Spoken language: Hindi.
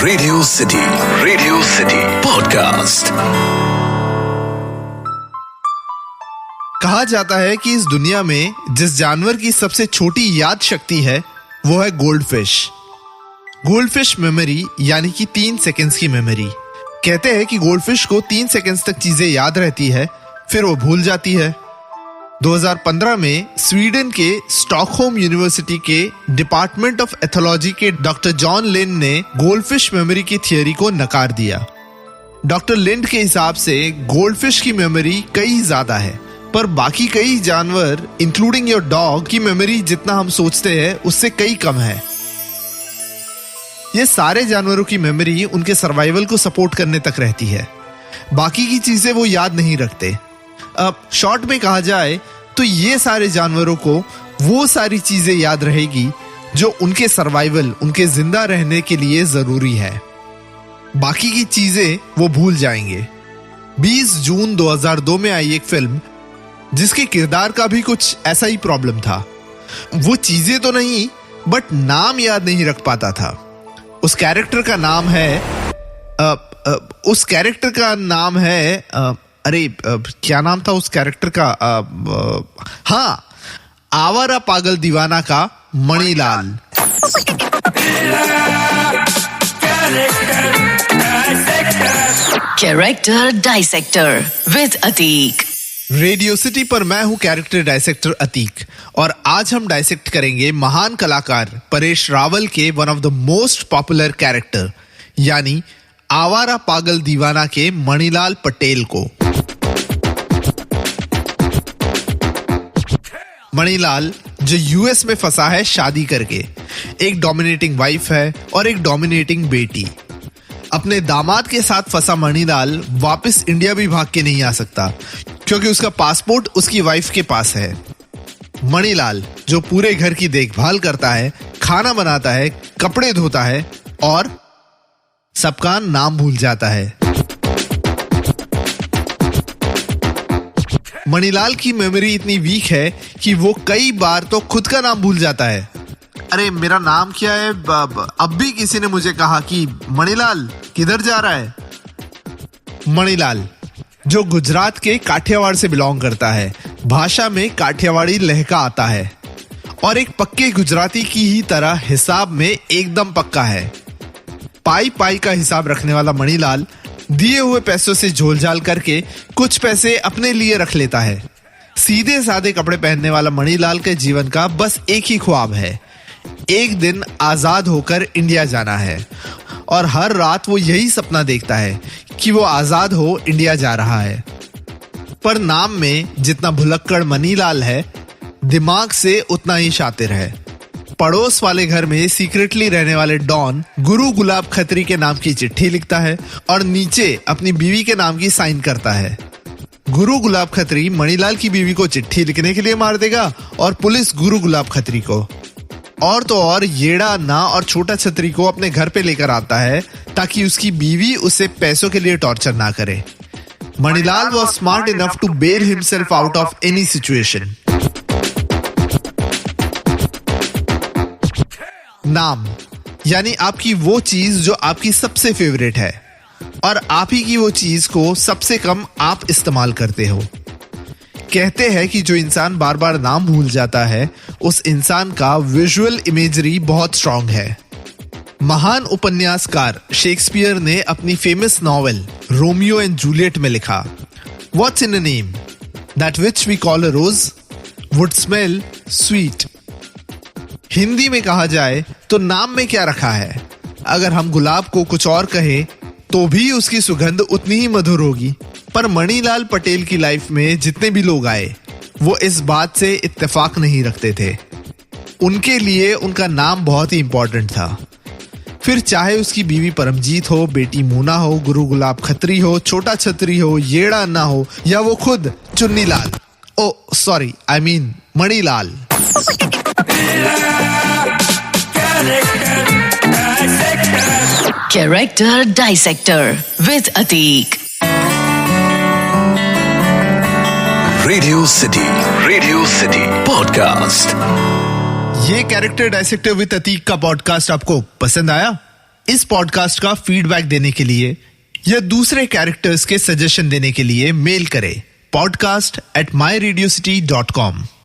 Radio city podcast. कहा जाता है कि इस दुनिया में जिस जानवर की सबसे छोटी याद शक्ति है वो है गोल्डफिश। गोल्डफिश मेमोरी यानी कि 3 सेकंड्स की मेमोरी। कहते हैं कि गोल्डफिश को 3 सेकंड्स तक चीजें याद रहती है, फिर वो भूल जाती है। 2015 में स्वीडन के स्टॉकहोम यूनिवर्सिटी के डिपार्टमेंट ऑफ एथोलॉजी के डॉक्टर जॉन लिंड ने गोल्डफिश मेमोरी की थियरी को नकार दिया। डॉक्टर लिंड के हिसाब से गोल्डफिश की मेमोरी कई ज्यादा है, पर बाकी कई जानवर इंक्लूडिंग योर डॉग की मेमोरी जितना हम सोचते हैं उससे कई कम है। ये सारे जानवरों की मेमोरी उनके सर्वाइवल को सपोर्ट करने तक रहती है, बाकी की चीजें वो याद नहीं रखते। अब शॉर्ट में कहा जाए तो ये सारे जानवरों को वो सारी चीजें याद रहेगी जो उनके सर्वाइवल, उनके जिंदा रहने के लिए जरूरी है। बाकी की चीजें वो भूल जाएंगे। 20 जून 2002 में आई एक फिल्म जिसके किरदार का भी कुछ ऐसा ही प्रॉब्लम था। वो चीजें तो नहीं बट नाम याद नहीं रख पाता था। उस कैरेक्टर का नाम है क्या नाम था उस कैरेक्टर का? हाँ, आवारा पागल दीवाना का Manilal. Character dissector with Atiq. Radio city पर मैं हूं कैरेक्टर डाइसेक्टर अतीक, और आज हम डाइसेक्ट करेंगे महान कलाकार परेश रावल के one of the most popular character यानी आवारा पागल दीवाना के मणिलाल पटेल को। मणिलाल जो यूएस में फंसा है शादी करके, एक डोमिनेटिंग वाइफ है और एक डोमिनेटिंग बेटी। अपने दामाद के साथ फंसा मणिलाल वापस इंडिया भी भाग के नहीं आ सकता क्योंकि उसका पासपोर्ट उसकी वाइफ के पास है। मणिलाल जो पूरे घर की देखभाल करता है, खाना बनाता है, कपड़े धोता है और सबका नाम भूल जाता है। मणिलाल की मेमोरी इतनी वीक है कि वो कई बार तो खुद का नाम भूल जाता है। अरे मेरा नाम क्या है? अब भी किसी ने मुझे कहा कि मणिलाल किधर जा रहा है? मणिलाल जो गुजरात के काठियावाड़ से बिलोंग करता है, भाषा में काठियावाड़ी लहका आता है और एक पक्के गुजराती की ही तरह हिसाब में एकदम पक्का है। पाई का हिसाब रखने वाला मणिलाल दिए हुए पैसों से झोलझाल करके कुछ पैसे अपने लिए रख लेता है। सीधे साधे कपड़े पहनने वाला मणिलाल के जीवन का बस एक ही ख्वाब है, एक दिन आजाद होकर इंडिया जाना है। और हर रात वो यही सपना देखता है कि वो आजाद हो इंडिया जा रहा है। पर नाम में जितना भुलक्कड़ मणिलाल है, दिमाग से उतना ही शातिर है। पड़ोस वाले घर में सीक्रेटली रहने वाले डॉन गुरु गुलाब खत्री के नाम की चिट्ठी लिखता है और नीचे अपनी बीवी के नाम की साइन करता है। गुरु गुलाब खत्री मणिलाल की बीवी को चिट्ठी लिखने के लिए मार देगा और पुलिस गुरु गुलाब खत्री को। और तो और येड़ा ना और छोटा छतरी को अपने घर पे लेकर आता है ताकि उसकी बीवी उसे पैसों के लिए टॉर्चर ना करे। Manilal was smart enough to bail himself out of any situation. नाम यानी आपकी वो चीज जो आपकी सबसे फेवरेट है और आप ही की वो चीज को सबसे कम आप इस्तेमाल करते हो। कहते हैं कि जो इंसान बार बार नाम भूल जाता है उस इंसान का विजुअल इमेजरी बहुत स्ट्रांग है। महान उपन्यासकार शेक्सपियर ने अपनी famous novel Romeo and Juliet में लिखा, what's in a name that which we call a rose would smell sweet. Hindi में कहा जाए तो नाम में क्या रखा है? अगर हम गुलाब को कुछ और कहें तो भी उसकी सुगंध उतनी ही मधुर होगी। पर मणिलाल पटेल की लाइफ में जितने भी लोग आए वो इस बात से इत्तेफाक नहीं रखते थे। उनके लिए उनका नाम बहुत ही इंपॉर्टेंट था। फिर चाहे उसकी बीवी परमजीत हो, बेटी मूना हो, गुरु गुलाब खत्री हो, छोटा छतरी हो, येड़ा अन्ना हो या वो खुद Chunnilal, Manilal. Character dissector with Atiq. Radio city podcast. ये कैरेक्टर डाइसेक्टर विद अतीक का पॉडकास्ट आपको पसंद आया? इस पॉडकास्ट का फीडबैक देने के लिए या दूसरे कैरेक्टर्स के सजेशन देने के लिए मेल करें podcast@myradiocity.com।